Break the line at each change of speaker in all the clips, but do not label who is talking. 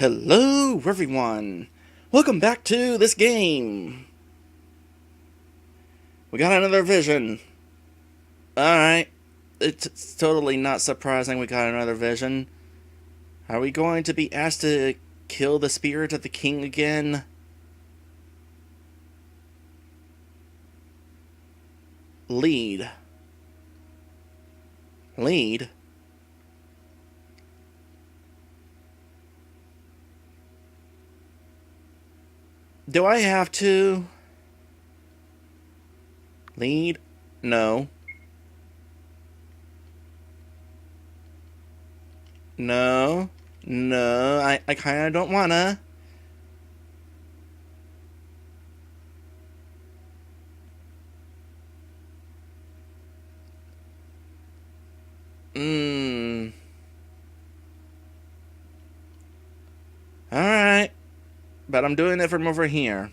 Hello everyone! Welcome back to this game! We got another vision. Alright. It's totally not surprising we got another vision. Are we going to be asked to kill the spirit of the king again? Lead. Lead? Do I have to? Lead? No. No. No, I kinda don't wanna. Alright. But I'm doing it from over here.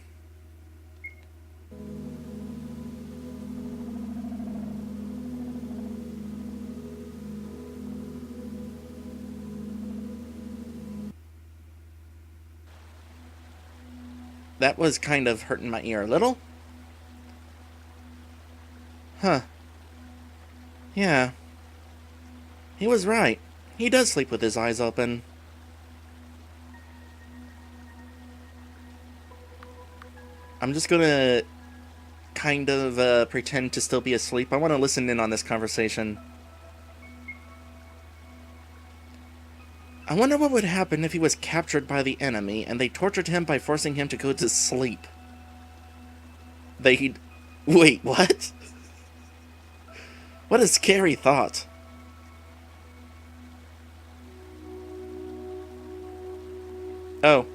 That was kind of hurting my ear a little. Huh. Yeah. He was right. He does sleep with his eyes open. I'm just gonna kind of pretend to still be asleep. I want to listen in on this conversation. I wonder what would happen if he was captured by the enemy and they tortured him by forcing him to go to sleep. Wait, what? What a scary thought. Oh.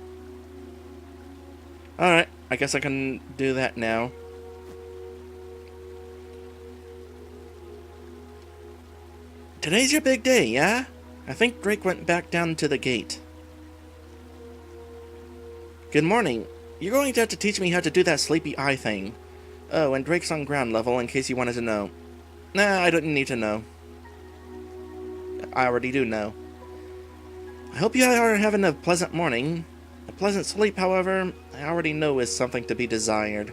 Alright, I guess I can do that now. Today's your big day, yeah? I think Drake went back down to the gate. Good morning. You're going to have to teach me how to do that sleepy eye thing. Oh, and Drake's on ground level in case you wanted to know. Nah, I don't need to know. I already do know. I hope you are having a pleasant morning. A pleasant sleep, however, I already know is something to be desired.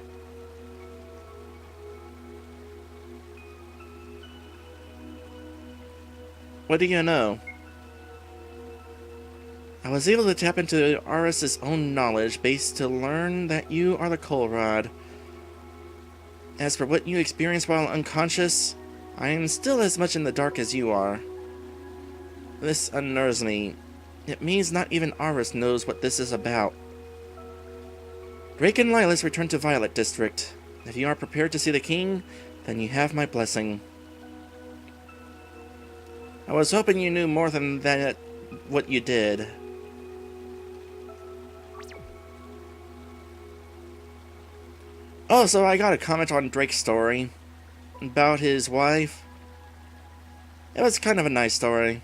What do you know? I was able to tap into Aris's own knowledge base to learn that you are the Colrod. As for what you experienced while unconscious, I am still as much in the dark as you are. This unnerves me. It means not even Aris knows what this is about. Drake and Lilas return to Violet District. If you are prepared to see the king, then you have my blessing. I was hoping you knew more than that, what you did. Oh, so I got a comment on Drake's story about his wife. It was kind of a nice story.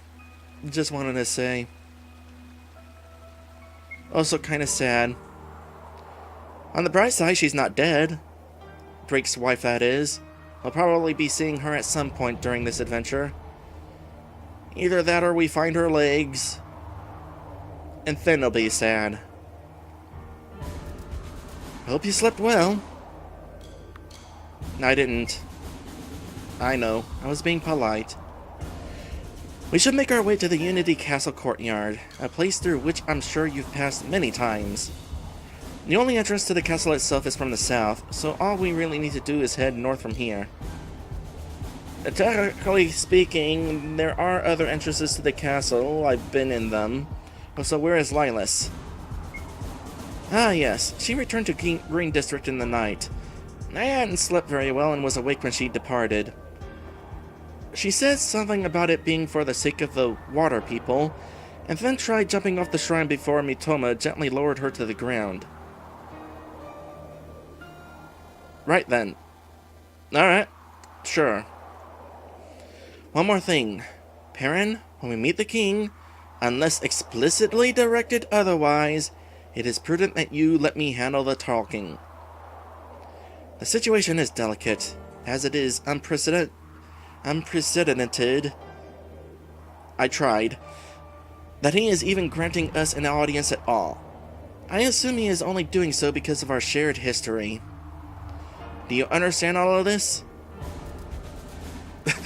Just wanted to say. Also kind of sad. On the bright side, she's not dead. Drake's wife, that is. I'll probably be seeing her at some point during this adventure. Either that or we find her legs. And then it'll be sad. I hope you slept well. I didn't. I know. I was being polite. We should make our way to the Unity Castle courtyard, a place through which I'm sure you've passed many times. The only entrance to the castle itself is from the south, so all we really need to do is head north from here. Technically speaking, there are other entrances to the castle. I've been in them. So where is Lilas? Ah yes, she returned to Green District in the night. I hadn't slept very well and was awake when she departed. She said something about it being for the sake of the water people, and then tried jumping off the shrine before Mitoma gently lowered her to the ground. Right then. Alright, sure. One more thing. Peren, when we meet the king, unless explicitly directed otherwise, it is prudent that you let me handle the talking. The situation is delicate, as it is unprecedented. I tried. that he is even granting us an audience at all. I assume he is only doing so because of our shared history. Do you understand all of this?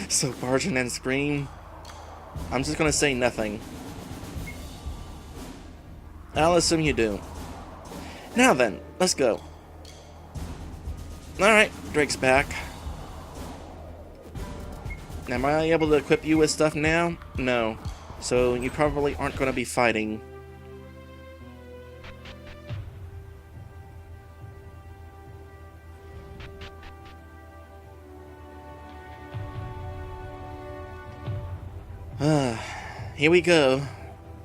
So barge in and scream. I'm just gonna say nothing. I'll assume you do. Now then, let's go. Alright, Drake's back. Am I able to equip you with stuff now? No. So you probably aren't going to be fighting. Here we go.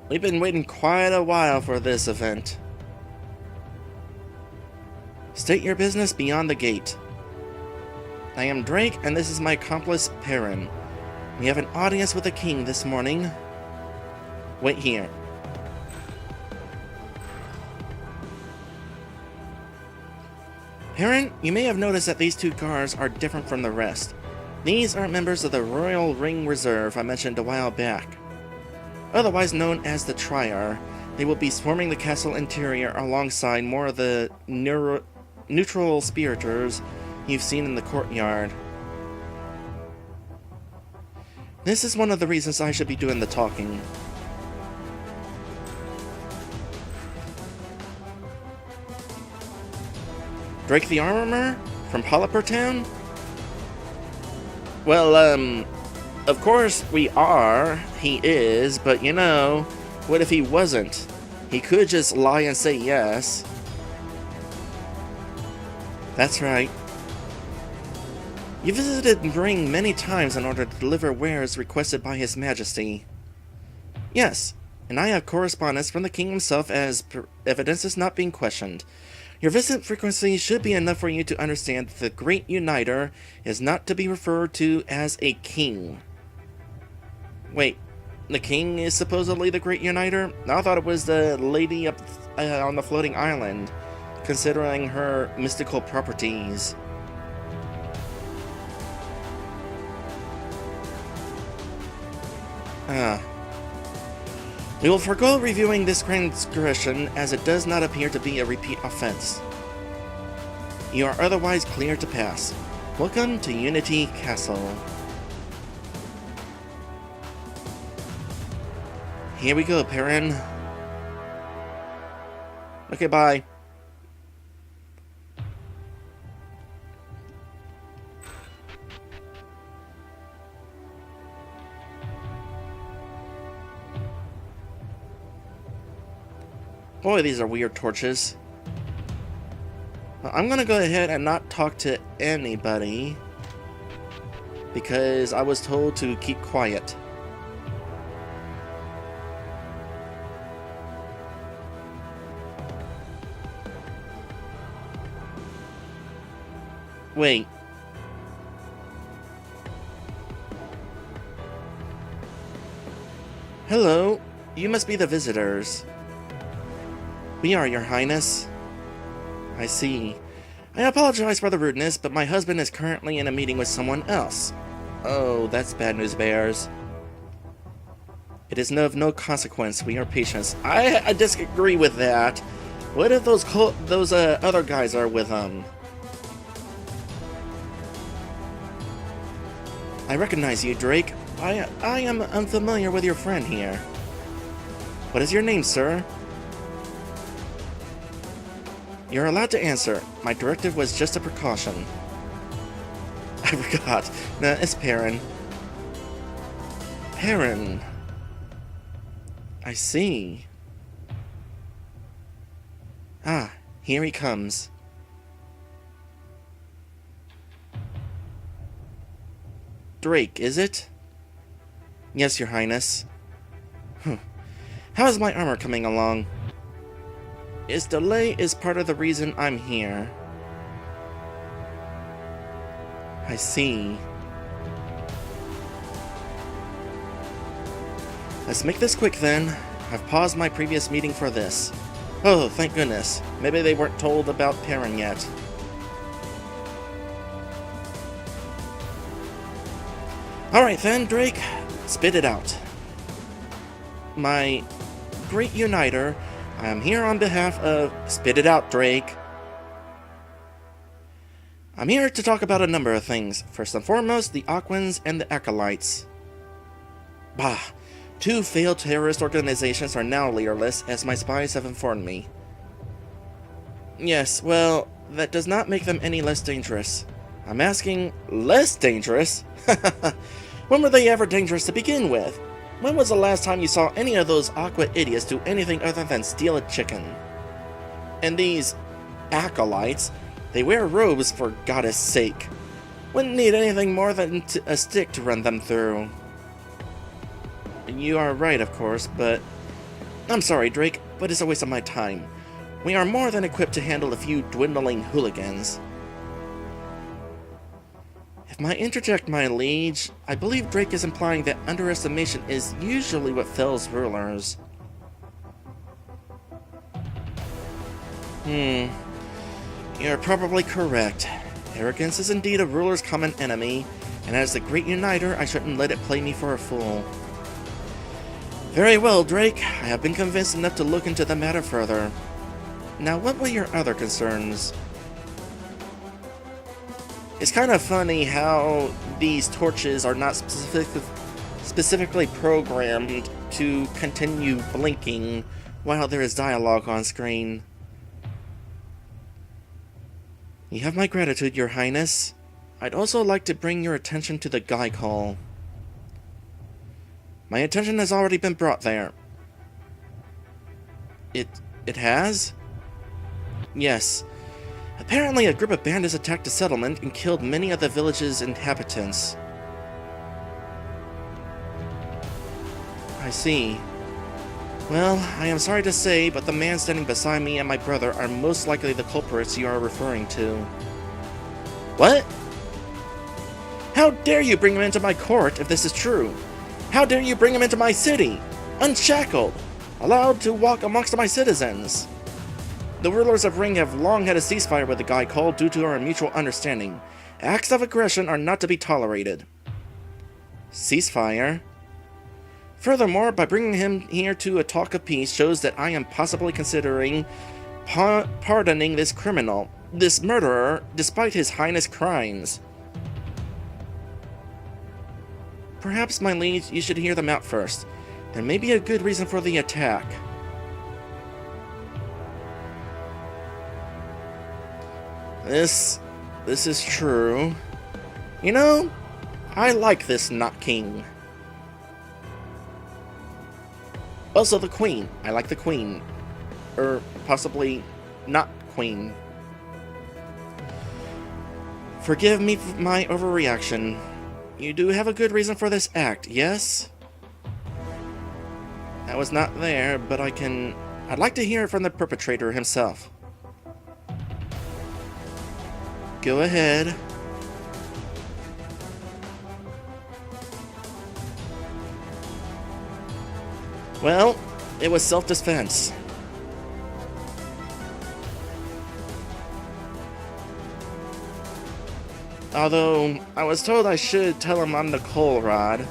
We've been waiting quite a while for this event. State your business beyond the gate. I am Drake, and this is my accomplice, Peren. We have an audience with the king this morning. Wait here. Peren, you may have noticed that these two guards are different from the rest. These are members of the Royal Ring Reserve I mentioned a while back. Otherwise known as the Triar, they will be swarming the castle interior alongside more of the neutral spiriters you've seen in the courtyard. This is one of the reasons I should be doing the talking. Drake the Armorer? From Polyper Town? Well, of course we are. He is, but you know, what if he wasn't? He could just lie and say yes. That's right. You visited Ring many times in order to deliver wares requested by His Majesty. Yes, and I have correspondence from the king himself as evidence is not being questioned. Your visit frequency should be enough for you to understand that the Great Uniter is not to be referred to as a king. Wait, the king is supposedly the Great Uniter? I thought it was the lady up on the floating island, considering her mystical properties. We will forego reviewing this transgression as it does not appear to be a repeat offense. You are otherwise clear to pass. Welcome to Unity Castle. Here we go, Peren. Okay, bye. Boy, these are weird torches. I'm gonna go ahead and not talk to anybody because I was told to keep quiet. Wait. Hello, you must be the visitors. We are, Your Highness. I see. I apologize for the rudeness, but my husband is currently in a meeting with someone else. Oh, that's bad news, bears. It is of no consequence. We are patients. I disagree with that. What if those other guys are with them? I recognize you, Drake. I am unfamiliar with your friend here. What is your name, sir? You're allowed to answer. My directive was just a precaution. I forgot. Nah, it's Peren. Peren. I see. Ah, here he comes. Drake, is it? Yes, Your Highness. How is my armor coming along? Its delay is part of the reason I'm here. I see. Let's make this quick then. I've paused my previous meeting for this. Oh, thank goodness. Maybe they weren't told about Peren yet. Alright then, Drake. Spit it out. My Great Uniter. I am here on behalf of... Spit it out, Drake. I'm here to talk about a number of things. First and foremost, the Aquans and the Acolytes. Bah! 2 failed terrorist organizations are now leaderless, as my spies have informed me. Yes, well, that does not make them any less dangerous. I'm asking, less dangerous? When were they ever dangerous to begin with? When was the last time you saw any of those Aqua idiots do anything other than steal a chicken? And these Acolytes, they wear robes for goddess sake. Wouldn't need anything more than a stick to run them through. You are right, of course, but... I'm sorry, Drake, but it's a waste of my time. We are more than equipped to handle a few dwindling hooligans. If I interject, my liege, I believe Drake is implying that underestimation is usually what fells rulers. You're probably correct. Arrogance is indeed a ruler's common enemy, and as the Great Uniter, I shouldn't let it play me for a fool. Very well, Drake. I have been convinced enough to look into the matter further. Now, what were your other concerns? It's kind of funny how these torches are not specifically programmed to continue blinking while there is dialogue on screen. You have my gratitude, Your Highness. I'd also like to bring your attention to the Geiken. My attention has already been brought there. It has? Yes. Apparently a group of bandits attacked a settlement and killed many of the village's inhabitants. I see. Well, I am sorry to say, but the man standing beside me and my brother are most likely the culprits you are referring to. What? How dare you bring him into my court if this is true? How dare you bring him into my city? Unshackled! Allowed to walk amongst my citizens! The rulers of Ring have long had a ceasefire with the Geiken due to our mutual understanding. Acts of aggression are not to be tolerated. Ceasefire? Furthermore, by bringing him here to a talk of peace shows that I am possibly considering pardoning this criminal, this murderer, despite his highness' crimes. Perhaps, my liege, you should hear them out first. There may be a good reason for the attack. This is true. You know, I like this not king. Also the queen. I like the queen. Or possibly not queen. Forgive me for my overreaction. You do have a good reason for this act, yes? I was not there, but I'd like to hear it from the perpetrator himself. Go ahead. Well, it was self-defense. Although, I was told I should tell him I'm the Colrod.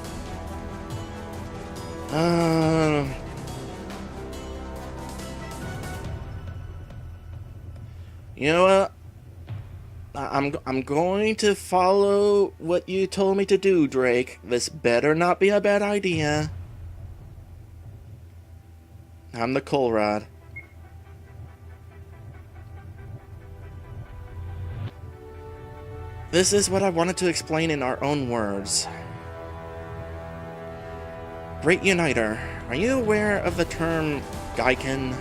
You know what? I'm going to follow what you told me to do, Drake. This better not be a bad idea. I'm the Colrod. This is what I wanted to explain in our own words. Great Uniter, are you aware of the term Geiken?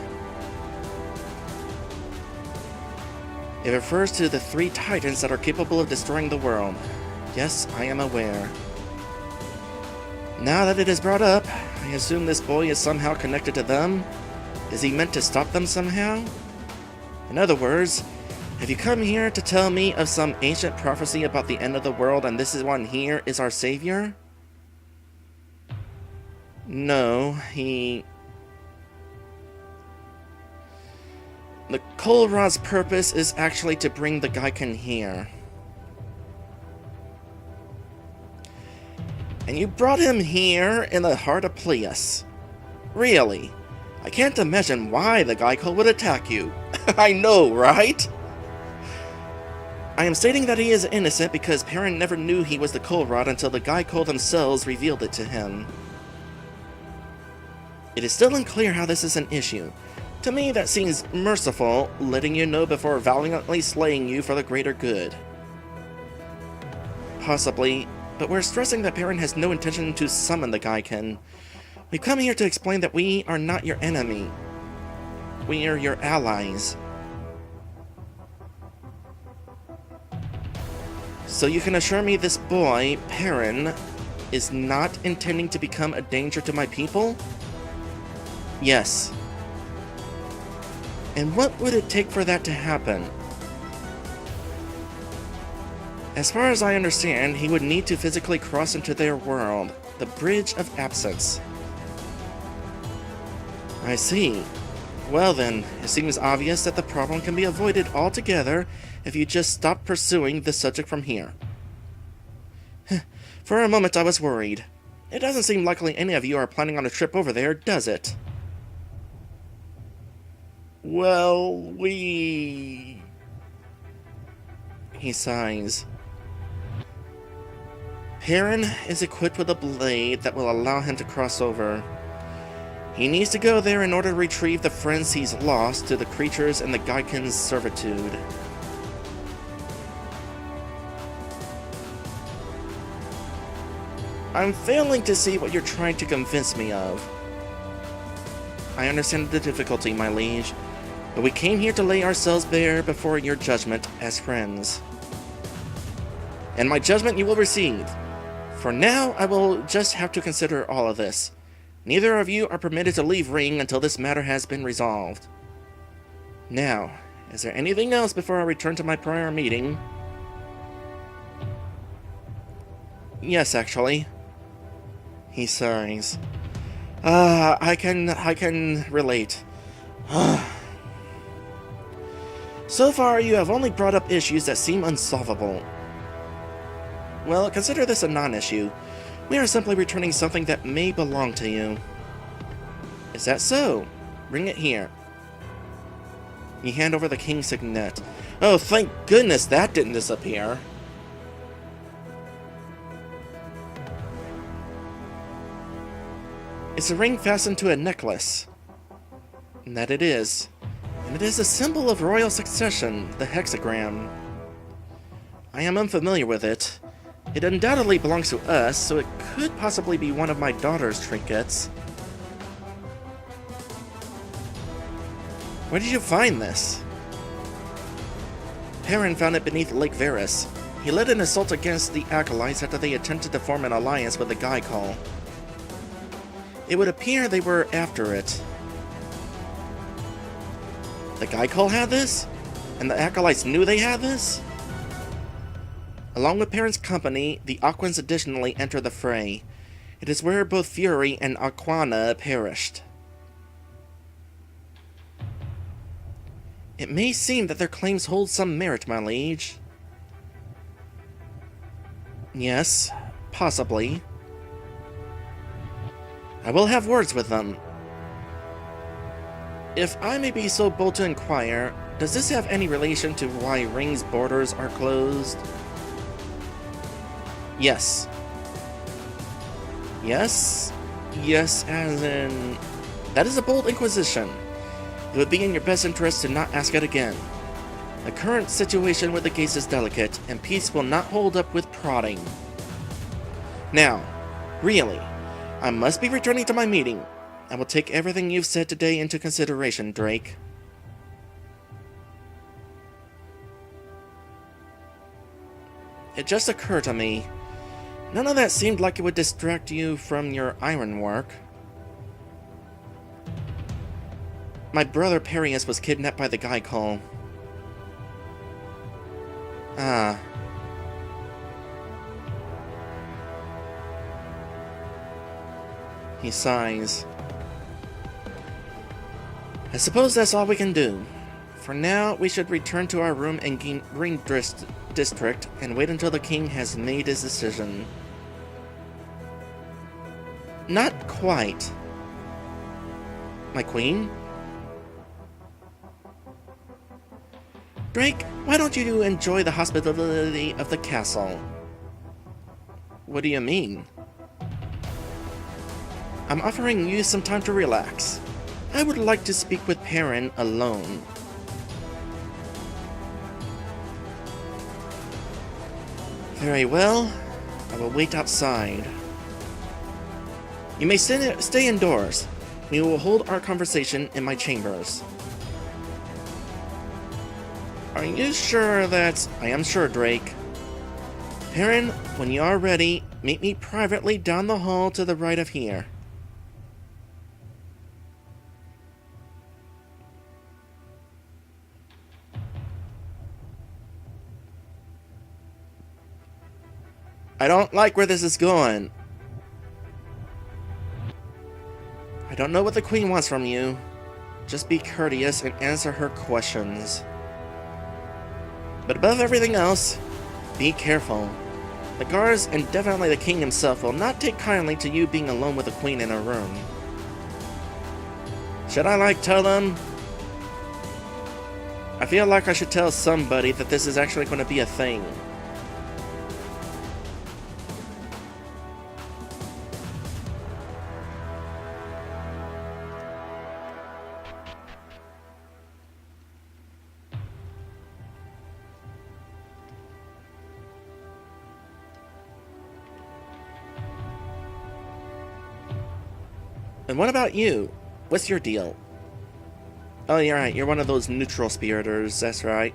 It refers to the 3 titans that are capable of destroying the world. Yes, I am aware. Now that it is brought up, I assume this boy is somehow connected to them? Is he meant to stop them somehow? In other words, have you come here to tell me of some ancient prophecy about the end of the world and this one here is our savior? No, The Colrod's purpose is actually to bring the Geiken here. And you brought him here in the heart of Pleus. Really? I can't imagine why the Geiken would attack you. I know, right? I am stating that he is innocent because Peren never knew he was the Colrod until the Geiken themselves revealed it to him. It is still unclear how this is an issue. To me, that seems merciful, letting you know before valiantly slaying you for the greater good. Possibly, but we're stressing that Peren has no intention to summon the Geiken. We've come here to explain that we are not your enemy. We are your allies. So you can assure me this boy, Peren, is not intending to become a danger to my people? Yes. And what would it take for that to happen? As far as I understand, he would need to physically cross into their world, the Bridge of Absence. I see. Well then, it seems obvious that the problem can be avoided altogether if you just stop pursuing the subject from here. For a moment I was worried. It doesn't seem likely any of you are planning on a trip over there, does it? Well, He sighs. Peren is equipped with a blade that will allow him to cross over. He needs to go there in order to retrieve the friends he's lost to the creatures in the Geiken's servitude. I'm failing to see what you're trying to convince me of. I understand the difficulty, my liege, but we came here to lay ourselves bare before your judgment as friends. And my judgment you will receive. For now, I will just have to consider all of this. Neither of you are permitted to leave Ring until this matter has been resolved. Now, is there anything else before I return to my prior meeting? Yes, actually. He sighs. I can relate. So far, you have only brought up issues that seem unsolvable. Well, consider this a non-issue. We are simply returning something that may belong to you. Is that so? Bring it here. You hand over the king's signet. Oh, thank goodness that didn't disappear. It's a ring fastened to a necklace. And that it is. And it is a symbol of royal succession, the hexagram. I am unfamiliar with it. It undoubtedly belongs to us, so it could possibly be one of my daughter's trinkets. Where did you find this? Peren found it beneath Lake Varus. He led an assault against the Acolytes after they attempted to form an alliance with the Geiken. It would appear they were after it. The Geiken had this? And the Acolytes knew they had this? Along with Peren's company, the Aquans additionally enter the fray. It is where both Fury and Aquana perished. It may seem that their claims hold some merit, my liege. Yes, possibly. I will have words with them. If I may be so bold to inquire, does this have any relation to why Ring's borders are closed? Yes. Yes? Yes, as in... That is a bold inquisition. It would be in your best interest to not ask it again. The current situation with the case is delicate, and peace will not hold up with prodding. Now, really, I must be returning to my meeting. I will take everything you've said today into consideration, Drake. It just occurred to me. None of that seemed like it would distract you from your ironwork. My brother Perius was kidnapped by the Geiken. Ah. He sighs. I suppose that's all we can do. For now, we should return to our room in Ring District and wait until the king has made his decision. Not quite. My queen? Drake, why don't you enjoy the hospitality of the castle? What do you mean? I'm offering you some time to relax. I would like to speak with Peren alone. Very well. I will wait outside. You may stay indoors. We will hold our conversation in my chambers. Are you sure that... I am sure, Drake. Peren, when you are ready, meet me privately down the hall to the right of here. I don't like where this is going. I don't know what the Queen wants from you. Just be courteous and answer her questions. But above everything else, be careful. The guards, and definitely the King himself, will not take kindly to you being alone with the Queen in a room. Should I, tell them? I feel like I should tell somebody that this is actually going to be a thing. And what about you? What's your deal? Oh, you're right. You're one of those neutral spiriters. That's right.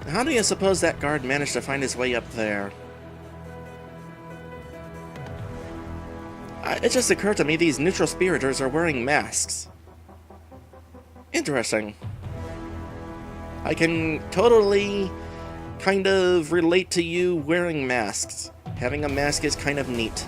How do you suppose that guard managed to find his way up there? It just occurred to me these neutral spiriters are wearing masks. Interesting. I can totally kind of relate to you wearing masks. Having a mask is kind of neat.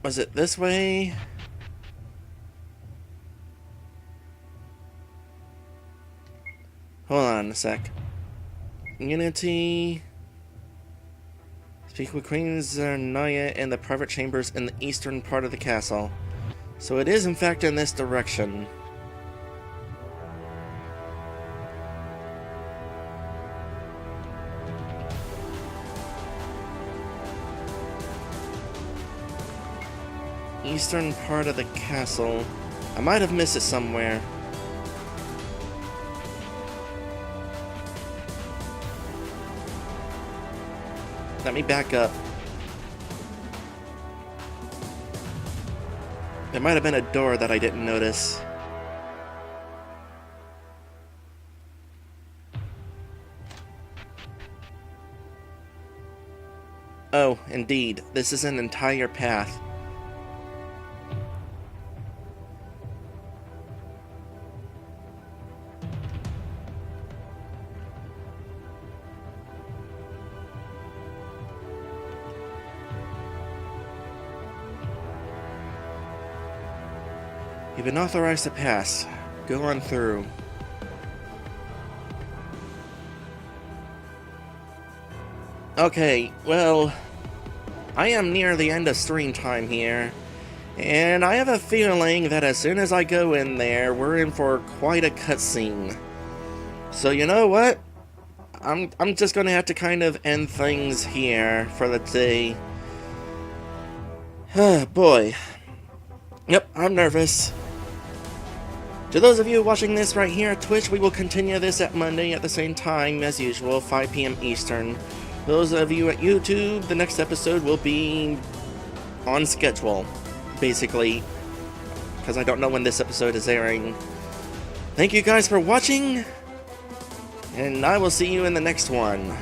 Was it this way? Hold on a sec. Unity. Speak with Queen Zarnaya in the private chambers in the eastern part of the castle. So it is in fact in this direction. Eastern part of the castle. I might have missed it somewhere. Let me back up. There might have been a door that I didn't notice. Oh, indeed. This is an entire path. You've been authorized to pass. Go on through. Okay, well, I am near the end of stream time here, and I have a feeling that as soon as I go in there, we're in for quite a cutscene. So you know what? I'm just gonna have to kind of end things here for the day. Boy. Yep, I'm nervous. To those of you watching this right here at Twitch, we will continue this at Monday at the same time as usual, 5 p.m. Eastern. Those of you at YouTube, the next episode will be on schedule, basically. because I don't know when this episode is airing. Thank you guys for watching, and I will see you in the next one.